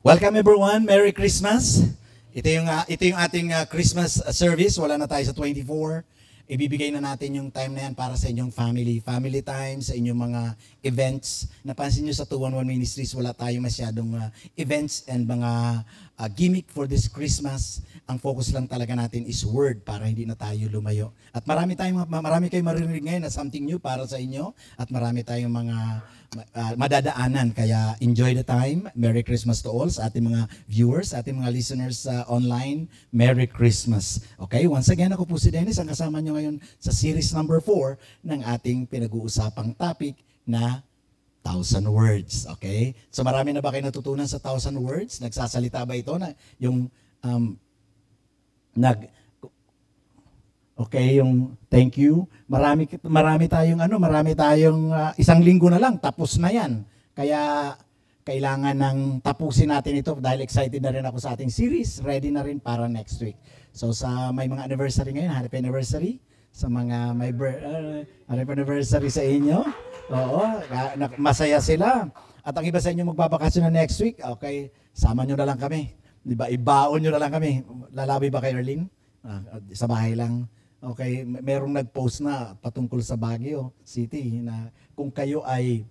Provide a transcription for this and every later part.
Welcome everyone, Merry Christmas. Ito yung ating Christmas service. Wala na tayo sa 24. Ibibigay na natin yung time na yan para sa inyong family. Family time, sa inyong mga events. Napansin nyo sa 211 Ministries, wala tayong masyadong events and mga gimmick for this Christmas. Ang focus lang talaga natin is word para hindi na tayo lumayo. At marami kayong maririnig ngayon na something new para sa inyo. At marami tayong mga madadaanan. Kaya enjoy the time. Merry Christmas to all sa ating mga viewers, sa ating mga listeners online. Merry Christmas. Okay, once again, ako po si Dennis. Ang kasama nyo ngayon sa series number 4 ng ating pinag-uusapang topic na 1,000 words. Okay? So marami na ba kayo natutunan sa 1,000 words? Nagsasalita ba ito na yung okay, yung thank you. Marami tayong isang linggo na lang tapos na 'yan. Kaya kailangan ng tapusin natin ito dahil excited na rin ako sa ating series, ready na rin para next week. So sa may mga anniversary ngayon, happy anniversary sa mga may happy anniversary sa inyo. Oo, masaya sila. At ang iba sa inyo magbabakasyon na next week, okay, sama nyo na lang kami. Diba, ibaon nyo na lang kami. Lalabi ba kay Erlene? Sa bahay lang. Okay, merong nag-post na patungkol sa Baguio City na kung kayo ay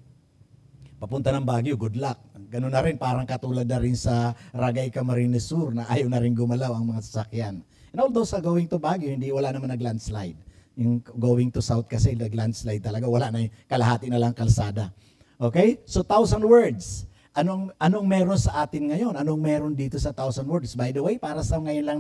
papunta ng Baguio, good luck. Ganun na rin, parang katulad na rin sa Ragay Camarines Sur na ayaw na rin gumalaw ang mga sasakyan. And although sa going to Baguio, wala naman nag-landslide. Yung going to South kasi nag-landslide talaga, wala na yung kalahati na lang kalsada. Okay? So 1,000 words. Anong meron sa atin ngayon? Anong meron dito sa 1,000 words? By the way, para sa ngayon lang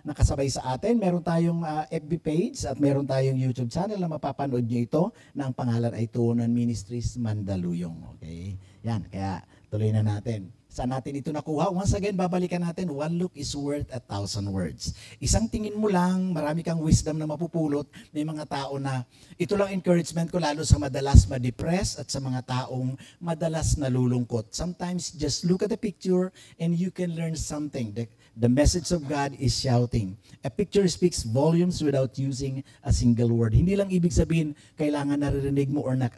nakasabay sa atin, meron tayong FB page at meron tayong YouTube channel na mapapanood nyo ito na ang pangalan ay 211 Ministries Mandaluyong. Okay? Yan, kaya tuloy na natin. Saan natin ito nakuha? Once again, babalikan natin, one look is worth 1,000 words. Isang tingin mo lang, marami kang wisdom na mapupulot. May mga tao na, ito lang encouragement ko lalo sa madalas ma-depress at sa mga taong madalas nalulungkot. Sometimes, just look at the picture and you can learn something. The message of God is shouting. A picture speaks volumes without using a single word. Hindi lang ibig sabihin, kailangan naririnig mo or na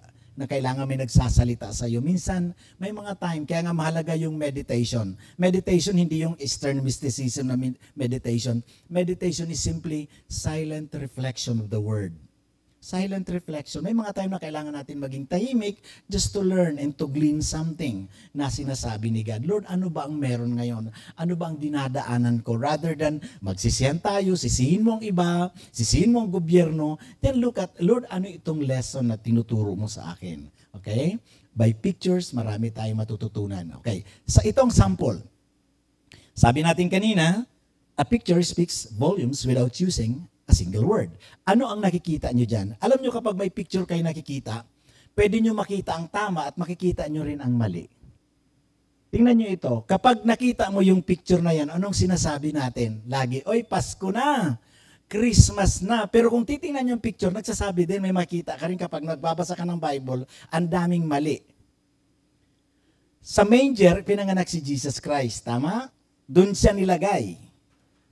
kailangan may nagsasalita sa iyo. Minsan, may mga time, kaya nga mahalaga yung meditation. Meditation, hindi yung Eastern mysticism na meditation. Meditation is simply silent reflection of the word. Silent reflection. May mga time na kailangan natin maging tahimik just to learn and to glean something na sinasabi ni God. Lord, ano ba ang meron ngayon? Ano ba ang dinadaanan ko? Rather than magsisihan tayo, sisihin mo ang iba, sisihin mo ang gobyerno, then look at, Lord, ano itong lesson na tinuturo mo sa akin? Okay? By pictures, marami tayong matututunan. Okay. Sa itong sample, sabi natin kanina, a picture speaks volumes without using a single word. Ano ang nakikita nyo dyan? Alam nyo kapag may picture kayo nakikita, pwede nyo makita ang tama at makikita nyo rin ang mali. Tingnan nyo ito. Kapag nakita mo yung picture na yan, anong sinasabi natin? Lagi, oy, Pasko na, Christmas na. Pero kung titingnan nyo yung picture, nagsasabi din, may makita ka rin kapag nagbabasa ka ng Bible, ang daming mali. Sa manger, pinanganak si Jesus Christ. Tama? Doon siya nilagay.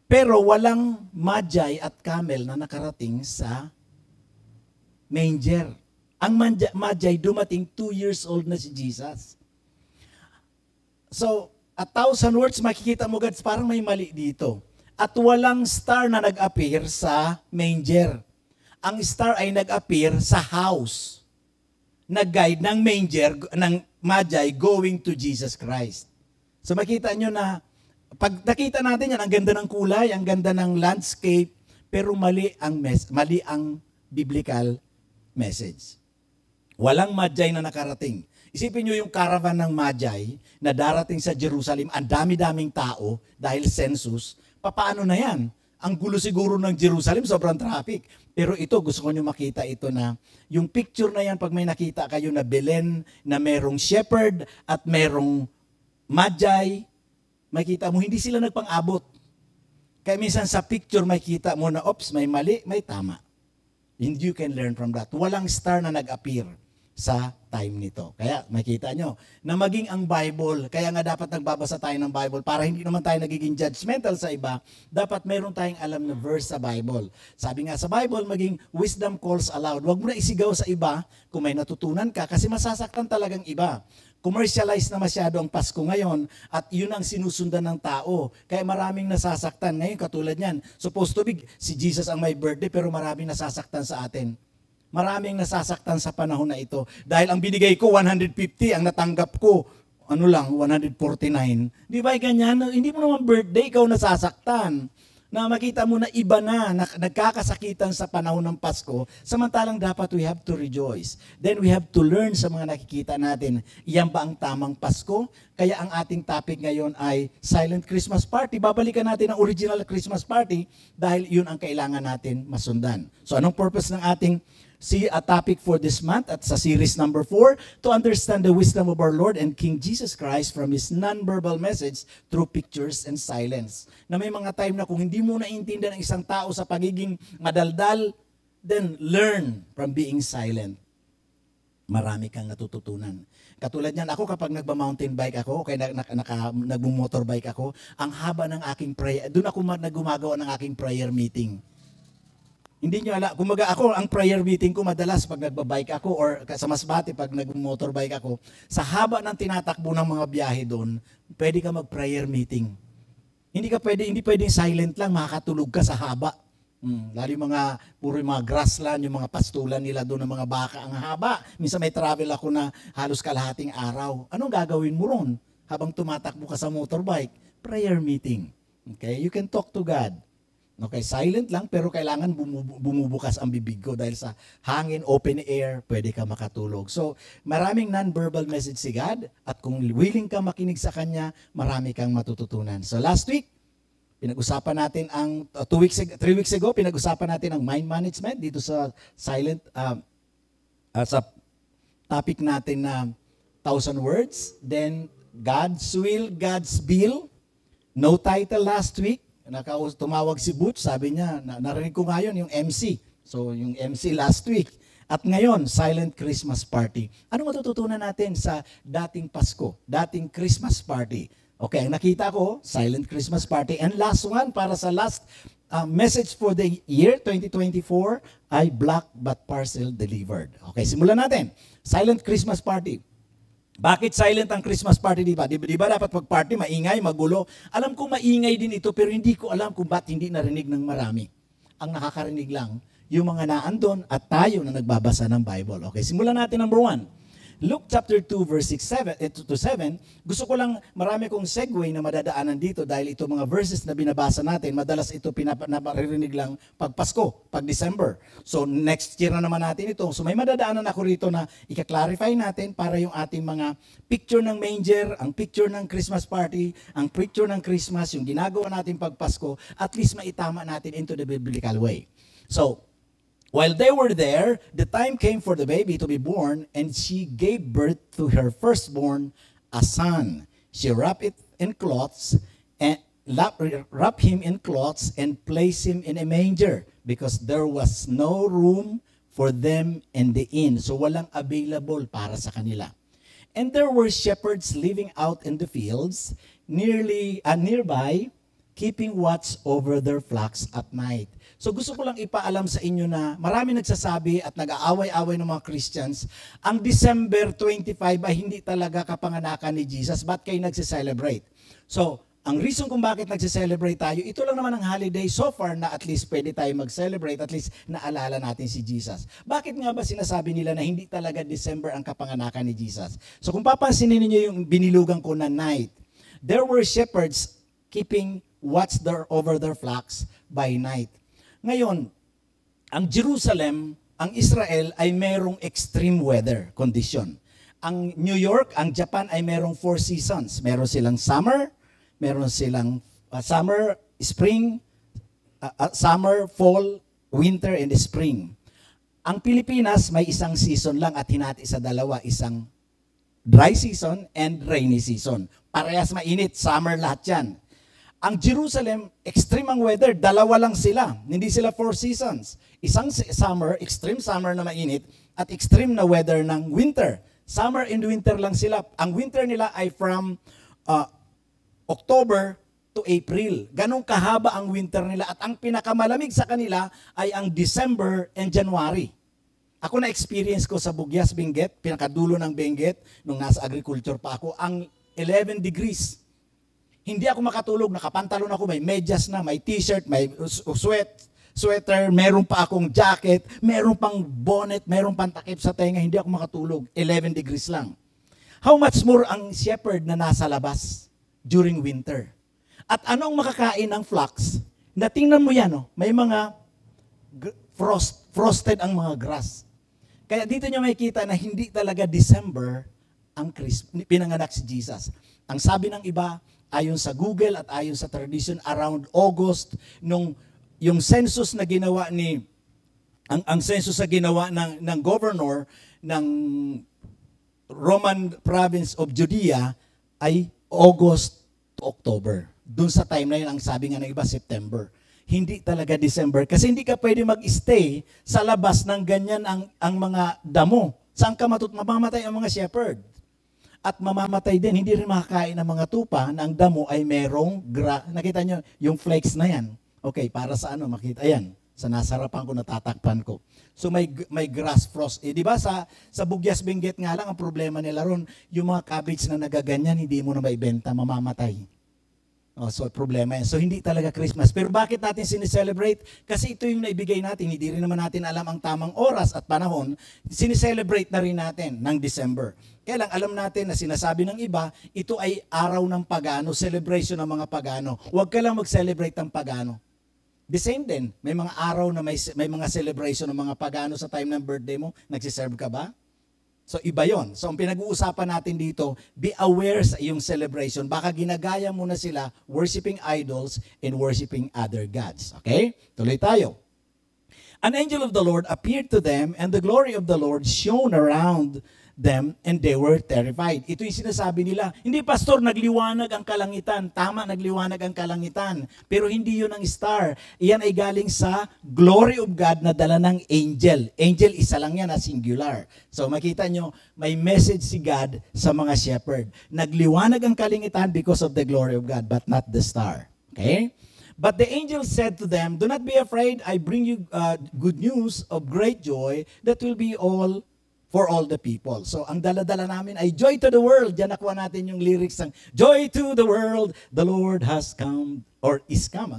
Pero walang magi at camel na nakarating sa manger. Ang magi dumating 2 years old na si Jesus. So, 1,000 words makikita mo guys, parang may mali dito. At walang star na nag-appear sa manger. Ang star ay nag-appear sa house. Nag-guide ng manger, ng magi going to Jesus Christ. So makita nyo na pag nakita natin yan, ang ganda ng kulay, ang ganda ng landscape, pero mali ang biblical message. Walang magi na nakarating. Isipin nyo yung caravan ng magi na darating sa Jerusalem, ang dami-daming tao dahil census, papaano na yan? Ang gulo siguro ng Jerusalem, sobrang traffic. Pero ito, gusto ko nyo makita ito na, yung picture na yan, pag may nakita kayo na Belen, na merong shepherd at merong magi, makita mo, hindi sila nagpang-abot. Kaya minsan sa picture, makita mo na, oops, may mali, may tama. And you can learn from that. Walang star na nag-appear. sa time nito. Kaya makita nyo na maging ang Bible, kaya nga dapat nagbabasa tayo ng Bible para hindi naman tayo nagiging judgmental sa iba, dapat meron tayong alam na verse sa Bible. Sabi nga sa Bible, maging wisdom calls aloud. Huwag mo na isigaw sa iba kung may natutunan ka kasi masasaktan talagang iba. Commercialize na masyado ang Pasko ngayon at yun ang sinusundan ng tao. Kaya maraming nasasaktan. Ngayon katulad niyan, supposed to be si Jesus ang may birthday pero maraming nasasaktan sa atin. Maraming nasasaktan sa panahon na ito. Dahil ang binigay ko, 150, ang natanggap ko, 149. Di ba ganyan? Hindi mo naman birthday, ikaw nasasaktan. Na makita mo na iba na, nagkakasakitan sa panahon ng Pasko, samantalang dapat we have to rejoice. Then we have to learn sa mga nakikita natin, iyan ba ang tamang Pasko? Kaya ang ating topic ngayon ay Silent Christmas Party. Babalikan natin ang original Christmas Party dahil yun ang kailangan natin masundan. So anong purpose ng ating topic for this month at sa series number 4, to understand the wisdom of our Lord and King Jesus Christ from His non-verbal message through pictures and silence. Na may mga time na kung hindi mo naiintindihan ng isang tao sa pagiging madaldal, then learn from being silent. Marami kang natututunan. Katulad niyan, ako kapag nagba-mountain bike ako, kaya nag-motorbike ako, ang haba ng aking prayer, doon ako gumagawa ng aking prayer meeting. Hindi nyo alam, kumaga ako, ang prayer meeting ko madalas pag nagbabike ako or sa Masbate pag nag-motorbike ako, sa haba ng tinatakbo ng mga biyahe doon, pwede ka mag-prayer meeting. Hindi pwedeng silent lang, makakatulog ka sa haba. Lalo yung puro yung mga grassland, yung mga pastulan nila doon ng mga baka, ang haba. Minsan may travel ako na halos kalahating araw. Anong gagawin mo ron habang tumatakbo ka sa motorbike? Prayer meeting. Okay, you can talk to God. Okay, silent lang pero kailangan bumubukas ang bibig ko dahil sa hangin, open air, pwede ka makatulog. So, maraming non-verbal message si God at kung willing ka makinig sa Kanya, marami kang matututunan. So, last week, pinag-usapan natin ang 3 weeks ago, pinag-usapan natin ang mind management dito sa sa topic natin na 1,000 words. Then, God's will, God's bill. No title last week. Tumawag si Butch, sabi niya, narinig ko ngayon yung MC. So, yung MC last week. At ngayon, Silent Christmas Party. Ano matututunan natin sa dating Pasko, dating Christmas Party? Okay, ang nakita ko, Silent Christmas Party. And last one, para sa last message for the year 2024, ay Black but Parcel Delivered. Okay, simulan natin. Silent Christmas Party. Bakit silent ang Christmas party, di ba? Di ba dapat pag-party, maingay, magulo? Alam ko maingay din ito, pero hindi ko alam kung ba't hindi narinig ng marami. Ang nakakarinig lang, yung mga naandun at tayo na nagbabasa ng Bible. Okay, simulan natin number 1. Luke chapter 2 verse 7. Gusto ko lang, marami kong segue na madadaanan dito dahil ito mga verses na binabasa natin, madalas ito pinaparinig lang pag Pasko, pag December. So next year na naman natin ito. So may madadaanan ako rito na ika-clarify natin para yung ating mga picture ng manger, ang picture ng Christmas party, ang picture ng Christmas, yung ginagawa natin pag Pasko, at least maitama natin into the biblical way. So, while they were there, the time came for the baby to be born, and she gave birth to her firstborn, a son. She wrapped him in cloths and placed him in a manger because there was no room for them in the inn. So walang available para sa kanila. And there were shepherds living out in the fields nearby, keeping watch over their flocks at night. So gusto ko lang ipaalam sa inyo na marami nagsasabi at nag-aaway-away ng mga Christians, ang December 25 ay hindi talaga kapanganakan ni Jesus. Ba't kayo nagse-celebrate? So, ang reason kung bakit nagse-celebrate tayo, ito lang naman ang holiday so far na at least pwede tayo mag-celebrate, at least naalala natin si Jesus. Bakit nga ba sinasabi nila na hindi talaga December ang kapanganakan ni Jesus? So kung papansinin niyo yung binilugan ko na night, there were shepherds keeping watch over their flocks by night. Ngayon, ang Jerusalem, ang Israel ay merong extreme weather condition. Ang New York, ang Japan ay merong 4 seasons. Meron silang summer, meron silang summer, spring, summer, fall, winter, and spring. Ang Pilipinas may isang season lang at hinati sa dalawa, isang dry season and rainy season. Parehas mainit, summer lahat yan. Ang Jerusalem, extreme ang weather, dalawa lang sila. Hindi sila 4 seasons. Isang summer, extreme summer na mainit, at extreme na weather ng winter. Summer and winter lang sila. Ang winter nila ay from October to April. Ganong kahaba ang winter nila at ang pinakamalamig sa kanila ay ang December and January. Ako na-experience ko sa Bugyas, Benguet, pinakadulo ng Benguet, nung nasa agriculture pa ako, ang 11 degrees. Hindi ako makatulog, nakapantalon ako, may medyas na, may t-shirt, may sweater, meron pa akong jacket, meron pang bonnet, meron pang takip sa tenga, hindi ako makatulog. 11 degrees lang. How much more ang shepherd na nasa labas during winter? At anong makakain ng flocks? Na tingnan mo yan, oh, may mga frosted ang mga grass. Kaya dito nyo makikita na hindi talaga December ang pinanganak si Jesus. Ang sabi ng iba, ayon sa Google at ayon sa tradition, around August, nung yung census na ginawa ang census na ginawa ng governor ng Roman province of Judea ay August to October. Doon sa time na yun, ang sabi nga ng iba, September. Hindi talaga December. Kasi hindi ka pwede mag-stay sa labas ng ganyan ang mga damo. Saan ka mamamatay ang mga shepherd? At mamamatay din, hindi rin makakain ng mga tupa na ang damo ay merong nakita nyo, yung flakes na yan. Okay, para sa ano, makita yan. Sa nasarapan ko, natatakpan ko. So may grass frost. Di ba sa Bugyas, Benguet nga lang, ang problema nila ron, yung mga cabbage na nagaganyan, hindi mo na maibenta, mamamatay. Oh, so problema yan. So hindi talaga Christmas. Pero bakit natin sinicelebrate? Kasi ito yung naibigay natin. Hindi rin naman natin alam ang tamang oras at panahon. Sinicelebrate na rin natin ng December. Kaya lang alam natin na sinasabi ng iba, ito ay araw ng pagano, celebration ng mga pagano. Huwag ka lang mag-celebrate ng pagano. The same din, may mga araw na may mga celebration ng mga pagano sa time ng birthday mo. Nagsiserve ka ba? So iba yon. So ang pinag-uusapan natin dito, be aware sa iyong celebration. Baka ginagaya mo na sila worshiping idols and worshiping other gods. Okay? Tuloy tayo. An angel of the Lord appeared to them and the glory of the Lord shone around them and they were terrified. Ito yung sinasabi nila, hindi pastor, nagliwanag ang kalangitan. Tama, nagliwanag ang kalangitan. Pero hindi yun ang star. Iyan ay galing sa glory of God na dala ng angel. Angel, isa lang yan na singular. So makita nyo, may message si God sa mga shepherd. Nagliwanag ang kalangitan because of the glory of God, but not the star. Okay? But the angel said to them, do not be afraid, I bring you good news of great joy that will be for all the people. So, ang dala-dala namin ay joy to the world. Diyan nakuha natin yung lyrics ng joy to the world, the Lord has come, or is come,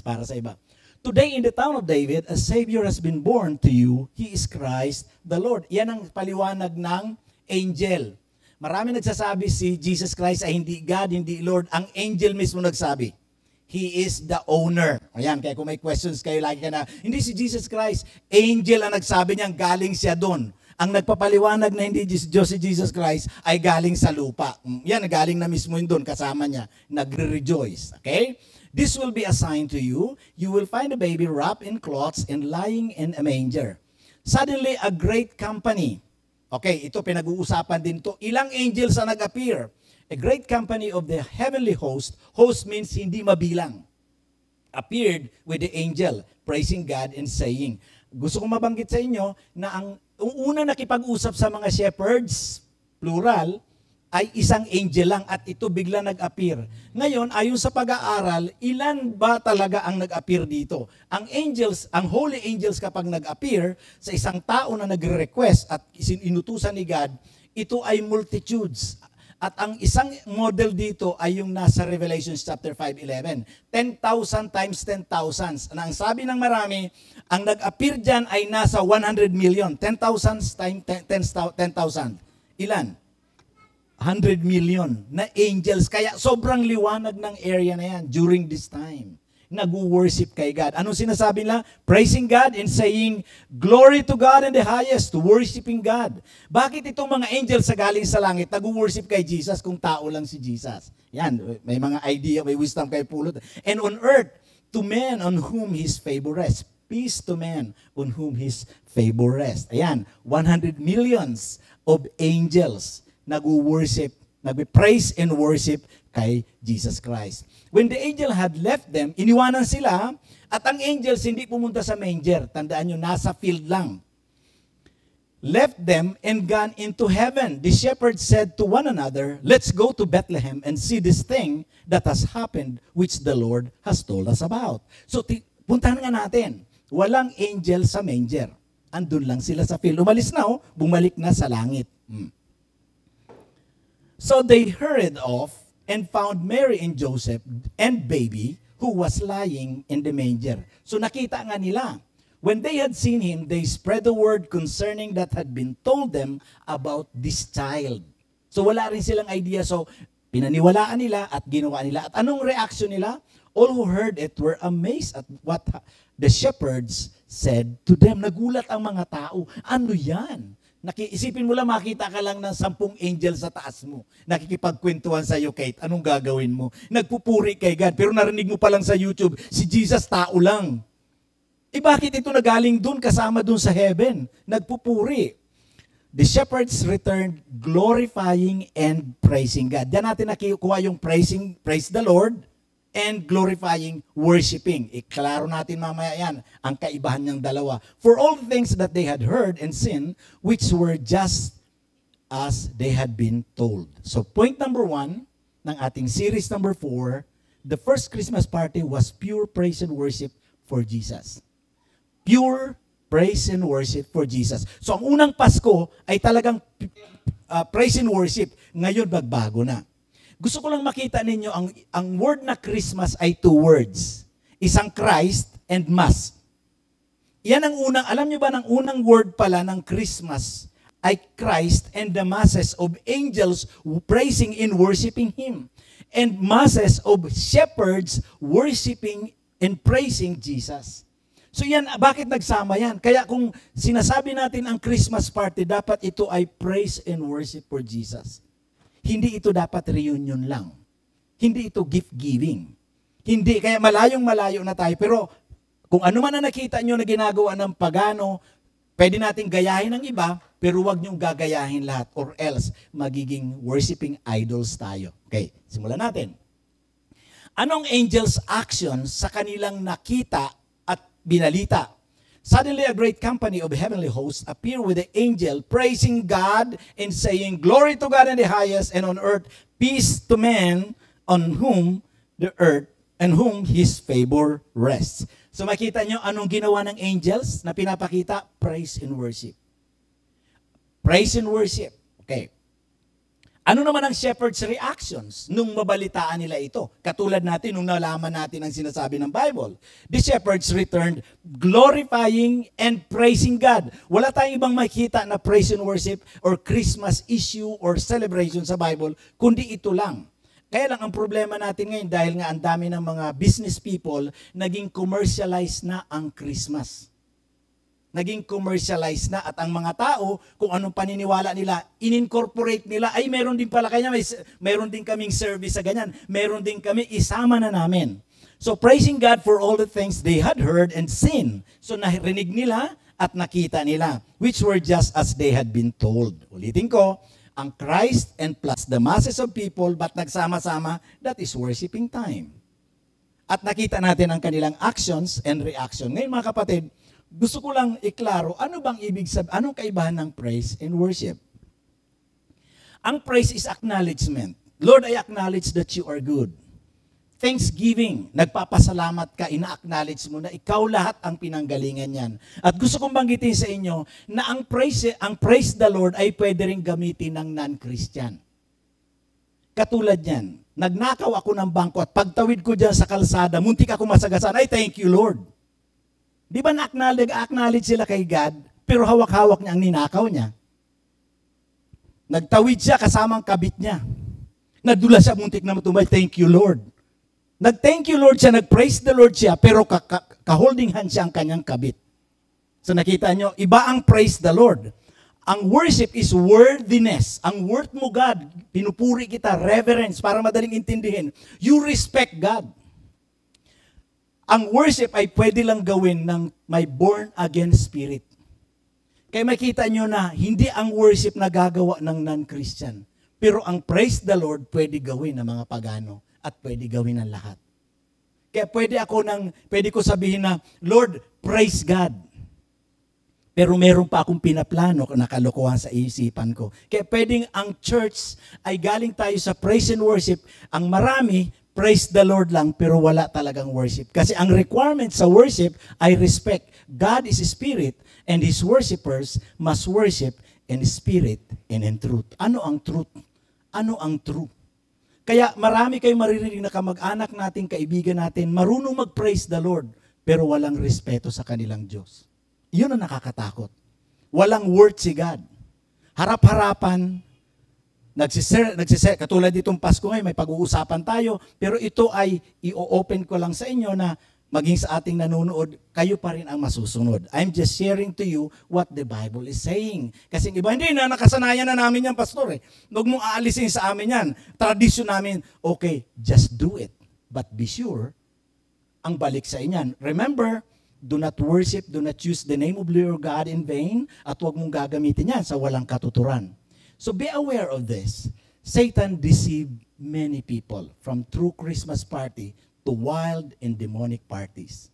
para sa iba. Today in the town of David, a Savior has been born to you. He is Christ the Lord. Yan ang paliwanag ng angel. Marami nagsasabi si Jesus Christ ay hindi God, hindi Lord. Ang angel mismo nagsabi. He is the owner. Ayan, kaya kung may questions kayo, lagi ka na, hindi si Jesus Christ, angel ang nagsabi niya, galing siya doon. Ang nagpapaliwanag na hindi Diyos si Jesus Christ ay galing sa lupa. Yan, galing na mismo yun doon, kasama niya. Nagre-rejoice. Okay? This will be a sign to you. You will find a baby wrapped in cloths and lying in a manger. Suddenly, a great company. Okay, ito pinag-uusapan din to. Ilang angels na nag-appear. A great company of the heavenly host. Host means hindi mabilang. Appeared with the angel, praising God and saying, gusto kong mabanggit sa inyo na ang una nakipag-usap sa mga shepherds, plural, ay isang angel lang at ito bigla nag-appear. Ngayon, ayon sa pag-aaral, ilan ba talaga ang nag-appear dito? Ang angels, ang holy angels kapag nag-appear sa isang tao na nagre-request at inutusan ni God, ito ay multitudes. At ang isang model dito ay yung nasa Revelation chapter 5:11. 10,000 times 10,000. Ang sabi ng marami, ang nag-appear dyan ay nasa 100 million. 10,000 times 10,000. Ilan? 100 million na angels. Kaya sobrang liwanag ng area na yan during this time. Nag-worship kay God. Anong sinasabi nila? Praising God and saying, glory to God in the highest, worshiping God. Bakit itong mga angels sa galing sa langit nag-worship kay Jesus kung tao lang si Jesus? Yan, may mga idea, may wisdom kay pulot. And on earth, to men on whom His favor rests. Peace to men on whom His favor rests. Ayan, 100 millions of angels nag-worship, nag-praise and worship kay Jesus Christ. When the angel had left them, iniwanan sila at ang angels hindi pumunta sa manger. Tandaan nyo, nasa field lang. left them and gone into heaven. The shepherds said to one another, let's go to Bethlehem and see this thing that has happened, which the Lord has told us about. So, puntahan nga natin. Walang angel sa manger. Andun lang sila sa field. Umalis na, bumalik na sa langit. So, they hurried off and found Mary and Joseph and baby who was lying in the manger. So, nakita nga nila. When they had seen him, they spread the word concerning that had been told them about this child. So wala rin silang idea. So pinaniwalaan nila at ginawa nila. At anong reaction nila? All who heard it were amazed at what the shepherds said to them. Nagulat ang mga tao. Ano yan? Isipin mo lang, makita ka lang ng 10 angel sa taas mo. Nakikipagkwentuhan sa iyo, Kate. Anong gagawin mo? Nagpupuri kay God. Pero narinig mo pa lang sa YouTube, si Jesus tao lang. Bakit ito nagaling dun, kasama dun sa heaven? Nagpupuri. The shepherds returned glorifying and praising God. Diyan natin nakukuha yung praise the Lord, and glorifying, worshiping. Iklaro natin mamaya yan, ang kaibahan niyang dalawa. For all things that they had heard and seen, which were just as they had been told. So point number 1 ng ating series number 4, the first Christmas party was pure praise and worship for Jesus. Pure praise and worship for Jesus. So ang unang Pasko ay talagang praise and worship. Ngayon magbago na. Gusto ko lang makita ninyo, ang word na Christmas ay 2 words. Isang Christ and Mass. Yan ang unang, alam nyo ba, ng unang word pala ng Christmas ay Christ and the masses of angels praising and worshiping Him. And masses of shepherds worshiping and praising Jesus. So yan, bakit nagsama yan? Kaya kung sinasabi natin ang Christmas party, dapat ito ay praise and worship for Jesus. Hindi ito dapat reunion lang. Hindi ito gift-giving. Hindi, kaya malayong-malayo na tayo. Pero kung ano man na nakita nyo na ginagawa ng pagano, pwede natin gayahin ng iba, pero huwag nyong gagayahin lahat or else magiging worshiping idols tayo. Okay, simulan natin. Anong angels' actions sa kanilang nakita at binalita? Suddenly a great company of heavenly hosts appeared with the angel, praising God and saying, "Glory to God in the highest, and on earth peace to men on whom the earth and whom His favor rests." So makita nyo anong ginawa ng angels na pinapakita? Praise and worship. Praise and worship. Okay. Ano naman ang shepherds' reactions nung mabalitaan nila ito? Katulad natin nung nalaman natin ang sinasabi ng Bible. The shepherds returned glorifying and praising God. Wala tayong ibang makita na praise and worship or Christmas issue or celebration sa Bible, kundi ito lang. Kaya lang ang problema natin ngayon dahil nga ang dami ng mga business people, naging commercialized na ang Christmas. Naging commercialized na at ang mga tao, kung anong paniniwala nila, in-incorporate nila, ay meron din pala kanya, meron din kaming service sa ganyan, meron din kami, isama na namin. So praising God for all the things they had heard and seen. So narinig nila at nakita nila, which were just as they had been told. Ulitin ko, ang Christ and plus the masses of people, but nagsama-sama, that is worshiping time. At nakita natin ang kanilang actions and reaction. Ngayon mga kapatid, gusto ko lang iklaro, ano bang ibig sabihin, anong kaibahan ng praise and worship? Ang praise is acknowledgement. Lord, I acknowledge that you are good. Thanksgiving, nagpapasalamat ka, ina-acknowledge mo na ikaw lahat ang pinanggalingan yan. At gusto kong banggitin sa inyo na ang praise the Lord ay pwede rin gamitin ng non-Christian. Katulad yan, nagnakaw ako ng bangko at pagtawid ko dyan sa kalsada, muntik ako masagasan, ay thank you Lord. Di ba na-acknowledge sila kay God, pero hawak-hawak niya ang ninakaw niya? Nagtawid siya kasamang kabit niya. Nadula siya, muntik na matumay, thank you Lord. Nag-thank you Lord siya, nag-praise the Lord siya, pero ka-holding hand siya ang kanyang kabit. So nakita nyo, iba ang praise the Lord. Ang worship is worthiness. Ang worth mo God, pinupuri kita, reverence, para madaling intindihin. You respect God. Ang worship ay pwede lang gawin ng may born-again spirit. Kaya makita nyo na hindi ang worship na gagawa ng non-Christian. Pero ang praise the Lord pwede gawin ng mga pagano at pwede gawin ng lahat. Kaya pwede ko sabihin na, Lord, praise God. Pero meron pa akong pinaplano na kalokohan sa isipan ko. Kaya pwedeng ang church ay galing tayo sa praise and worship. Ang marami, praise the Lord lang, pero wala talagang worship. Kasi ang requirement sa worship ay respect. God is spirit, and His worshipers must worship in spirit and in truth. Ano ang truth? Ano ang true? Kaya marami kayong maririnig na kamag-anak natin, kaibigan natin, marunong mag-praise the Lord, pero walang respeto sa kanilang Diyos. Yun ang nakakatakot. Walang worth si God. Harap-harapan, katulad ditong Pasko ngayon, may pag-uusapan tayo, pero ito ay i-open ko lang sa inyo na maging sa ating nanonood, kayo pa rin ang masusunod. I'm just sharing to you what the Bible is saying. Kasi iba, hindi na, nakasanayan na namin yan, Pastor. Huwag mong aalisin sa amin yan. Tradisyon namin, okay, just do it. But be sure, ang balik sa inyan. Remember, do not worship, do not use the name of your God in vain, at huwag mong gagamitin yan sa walang katuturan. So be aware of this. Satan deceived many people from true Christmas party to wild and demonic parties.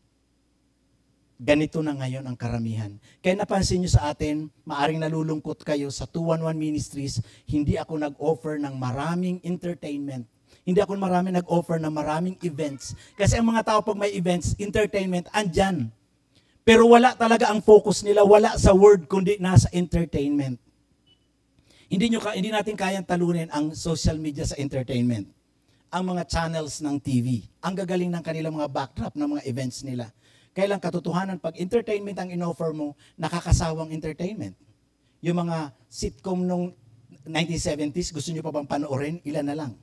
Ganito na ngayon ang karamihan. Kaya napansin nyo sa atin, maaring nalulungkot kayo sa 211 Ministries, hindi ako nag-offer ng maraming entertainment. Hindi ako nag-offer ng maraming events. Kasi ang mga tao pag may events, entertainment, andyan. Pero wala talaga ang focus nila, wala sa word, kundi nasa entertainment. Hindi natin kayang talunin ang social media sa entertainment. Ang mga channels ng TV, ang gagaling ng kanilang mga backdrop ng mga events nila. Kailang katotohanan, pag entertainment ang in-offer mo, nakakasawang entertainment. Yung mga sitcom nung 1970s, gusto nyo pa bang panoorin? Ilan na lang.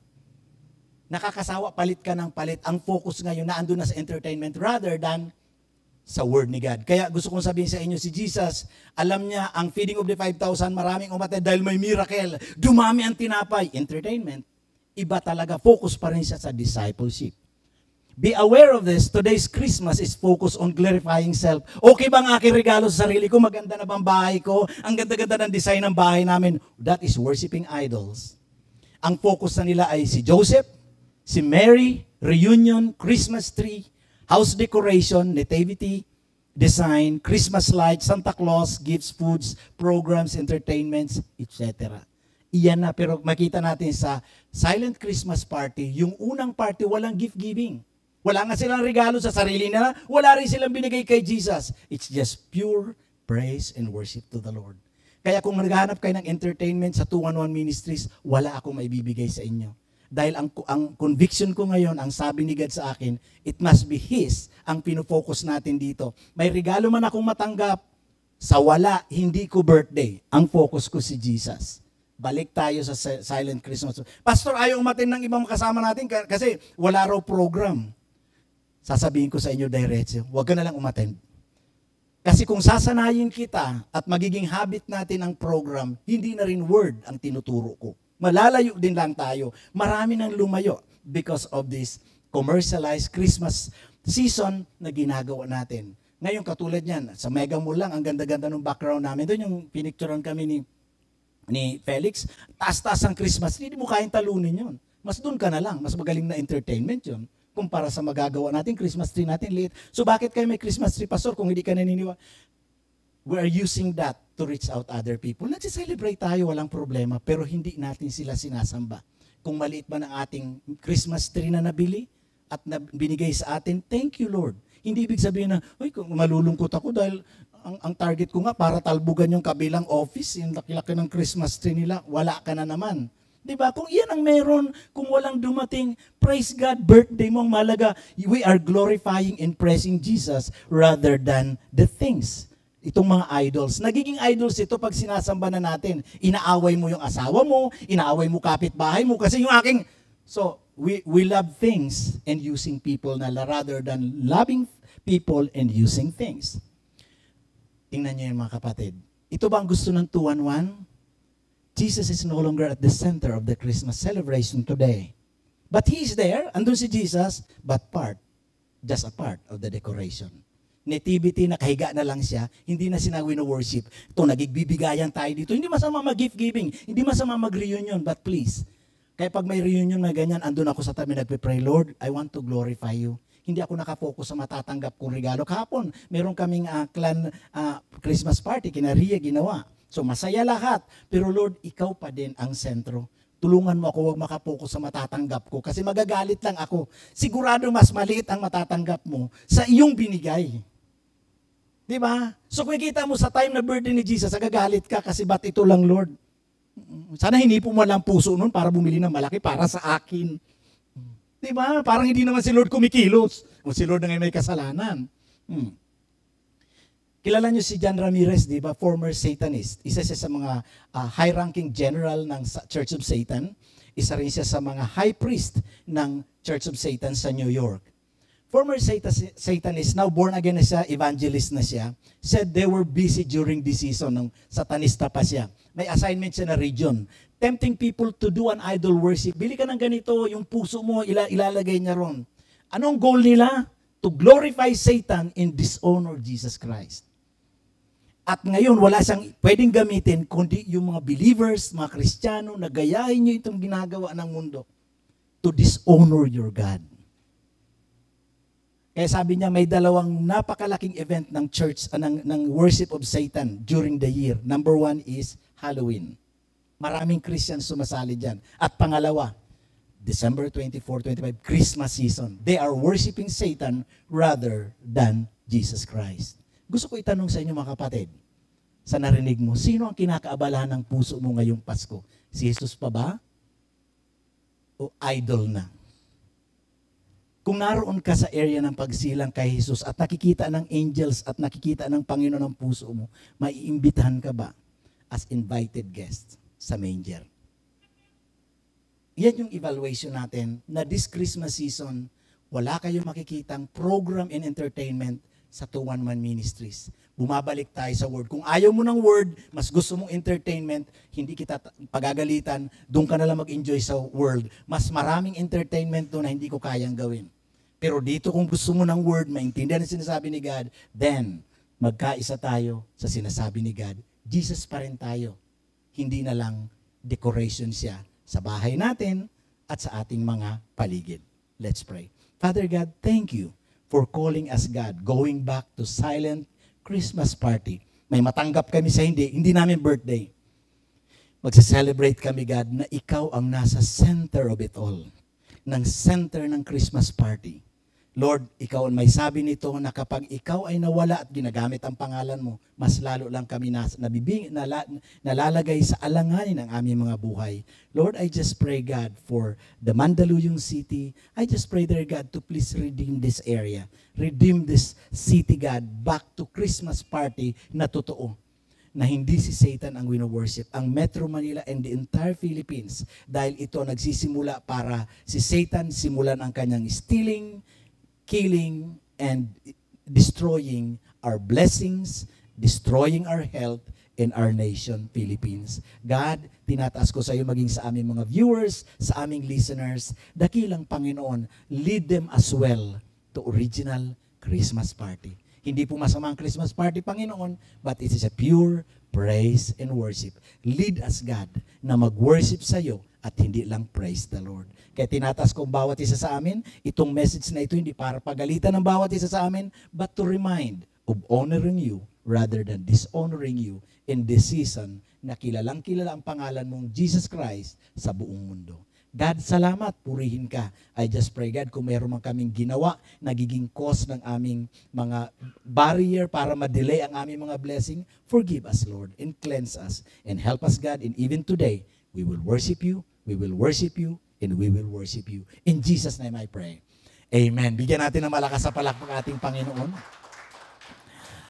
Nakakasawa, palit ka ng palit. Ang focus ngayon na andun na sa entertainment rather than sa Word ni God. Kaya gusto kong sabihin sa inyo, si Jesus, alam niya, ang feeding of the 5,000, maraming umatay dahil may miracle. Dumami ang tinapay. Entertainment. Iba talaga, focus pa rin siya sa discipleship. Be aware of this. Today's Christmas is focused on glorifying self. Okay ba ang aking regalo sa sarili ko? Maganda na bang bahay ko? Ang ganda-ganda ng design ng bahay namin. That is worshiping idols. Ang focus na nila ay si Joseph, si Mary, reunion, Christmas tree, house decoration, nativity, design, Christmas lights, Santa Claus, gifts, foods, programs, entertainments, etc. Iyan na, pero makita natin sa silent Christmas party, yung unang party, walang gift-giving. Wala nga silang regalo sa sarili nila, wala rin silang binigay kay Jesus. It's just pure praise and worship to the Lord. Kaya kung naghahanap kayo ng entertainment sa 211 Ministries, wala akong maibibigay sa inyo. Dahil ang conviction ko ngayon, ang sabi ni God sa akin, it must be His ang pinofocus natin dito. May regalo man akong matanggap, sa wala, hindi ko birthday. Ang focus ko si Jesus. Balik tayo sa silent Christmas. Pastor, ayaw umatin ng ibang kasama natin kasi wala raw program. Sasabihin ko sa inyo diretso, huwag ka na lang umattend. Kasi kung sasanayin kita at magiging habit natin ang program, hindi na rin word ang tinuturo ko. Malalayo din lang tayo. Marami nang lumayo because of this commercialized Christmas season na ginagawa natin. Ngayon katulad niyan, sa Mega Mall lang, ang ganda-ganda ng background namin. Doon yung pinicturean kami ni Felix. Taas-taas ang Christmas, hindi mo kayang talunin yun. Mas doon ka na lang, mas magaling na entertainment yun. Kumpara sa magagawa natin, Christmas tree natin liit. So bakit kayo may Christmas tree, Pastor, kung hindi ka naniniwala? We are using that to reach out other people. Nagsi-celebrate tayo, walang problema, pero hindi natin sila sinasamba. Kung maliit man ang ating Christmas tree na nabili at binigay sa atin, thank you, Lord. Hindi ibig sabihin na, kung malulungkot ako dahil ang target ko nga para talbugan yung kabilang office, yung laki-laki ng Christmas tree nila, wala ka na naman. Diba? Kung iyan ang meron, kung walang dumating, praise God, birthday mo ang malaga. We are glorifying and praising Jesus rather than the things. Itong mga idols. Nagiging idols ito pag sinasamba na natin. Inaaway mo yung asawa mo, inaaway mo kapitbahay mo, kasi yung aking... So, we love things and using people na rather than loving people and using things. Tingnan nyo yung mga kapatid. Ito ba ang gusto ng 211? Jesus is no longer at the center of the Christmas celebration today. But He is there, andun si Jesus, but just a part of the decoration. Nativity, nakahiga na lang siya, hindi na sinawi na worship. Ito, nagigbibigayan tayo dito. Hindi masama mag-gift giving, hindi masama mag-reunion, but please, kaya pag may reunion na ganyan, andun ako sa tabi nagpe-pray, Lord, I want to glorify You. Hindi ako nakafocus sa matatanggap kong regalo. Kahapon, meron kaming clan Christmas party, kina Ria ginawa. So masaya lahat. Pero Lord, ikaw pa din ang sentro. Tulungan mo ako, huwag makapokus sa matatanggap ko kasi magagalit lang ako. Sigurado mas maliit ang matatanggap mo sa iyong binigay. Di ba? So kung kita mo sa time na birthday ni Jesus, agagalit ka kasi ba't ito lang, Lord? Sana hinipo mo lang puso nun para bumili ng malaki para sa akin. Di ba? Parang hindi naman si Lord kumikilos. O si Lord na ngayon may kasalanan. Kilala niyo si John Ramirez, di ba? Former Satanist. Isa siya sa mga high-ranking general ng Church of Satan. Isa rin siya sa mga high priest ng Church of Satan sa New York. Former Satanist, now born again na siya, evangelist na siya, said they were busy during this season, nung satanista pa siya. May assignment siya na region. Tempting people to do an idol worship. Bili ka ng ganito, yung puso mo, ilalagay niya ron. Anong goal nila? To glorify Satan and dishonor Jesus Christ. At ngayon, wala siyang pwedeng gamitin kundi yung mga believers, mga Kristiyano, na gayahin nyo itong ginagawa ng mundo to dishonor your God. Kaya sabi niya, may dalawang napakalaking event ng church, ng worship of Satan during the year. Number 1 is Halloween. Maraming Christians sumasali dyan. At pangalawa, December 24, 25, Christmas season. They are worshiping Satan rather than Jesus Christ. Gusto ko itanong sa inyo mga kapatid, sa narinig mo, sino ang kinakaabalahan ng puso mo ngayong Pasko? Si Jesus pa ba? O idol na? Kung naroon ka sa area ng pagsilang kay Jesus at nakikita ng angels at nakikita ng Panginoon ang puso mo, maiimbitahan ka ba as invited guest sa manger? Yan yung evaluation natin na this Christmas season, wala kayong makikitang program and entertainment sa 211 Ministries. Bumabalik tayo sa Word. Kung ayaw mo ng Word, mas gusto mong entertainment, hindi kita pagagalitan, doon ka na lang mag-enjoy sa world. Mas maraming entertainment doon na hindi ko kayang gawin. Pero dito kung gusto mo ng Word, maintindihan ang sinasabi ni God, then magkaisa tayo sa sinasabi ni God. Jesus pa rin tayo. Hindi na lang decoration siya sa bahay natin at sa ating mga paligid. Let's pray. Father God, thank you for calling us God, going back to silent Christmas party. May matanggap kami sa hindi namin birthday. Magse-celebrate kami, God, na ikaw ang nasa center of it all. Ng center ng Christmas party. Lord, ikaw ang may sabi nito na kapag ikaw ay nawala at ginagamit ang pangalan mo, mas lalo lang kami nalalagay sa alanganin ng aming mga buhay. Lord, I just pray, God, for the Mandaluyong City. I just pray, dear God, to please redeem this area. Redeem this city, God, back to Christmas party na totoo. Na hindi si Satan ang wino-worship, ang Metro Manila and the entire Philippines. Dahil ito nagsisimula para si Satan simulan ang kanyang stealing, killing, and destroying our blessings, destroying our health in our nation, Philippines. God, tinataas ko sa iyo maging sa aming mga viewers, sa aming listeners, dakilang Panginoon, lead them as well to original Christmas party. Hindi po masama ang Christmas party, Panginoon, but it is a pure praise and worship. Lead us, God, na mag-worship sa iyo at hindi lang praise the Lord. Kaya tinatas ko bawat isa sa amin, itong message na ito hindi para pagalitan ng bawat isa sa amin, but to remind of honoring you rather than dishonoring you in this season na kilalang kilala ang pangalan mong Jesus Christ sa buong mundo. God, salamat, purihin ka. I just pray, God, kung meron man kaming ginawa, nagiging cause ng aming mga barrier para ma-delay ang aming mga blessing, forgive us, Lord, and cleanse us. And help us, God, and even today, we will worship you, we will worship you, and we will worship you. In Jesus' name I pray. Amen. Bigyan natin ng malakas sa palakpak ating Panginoon.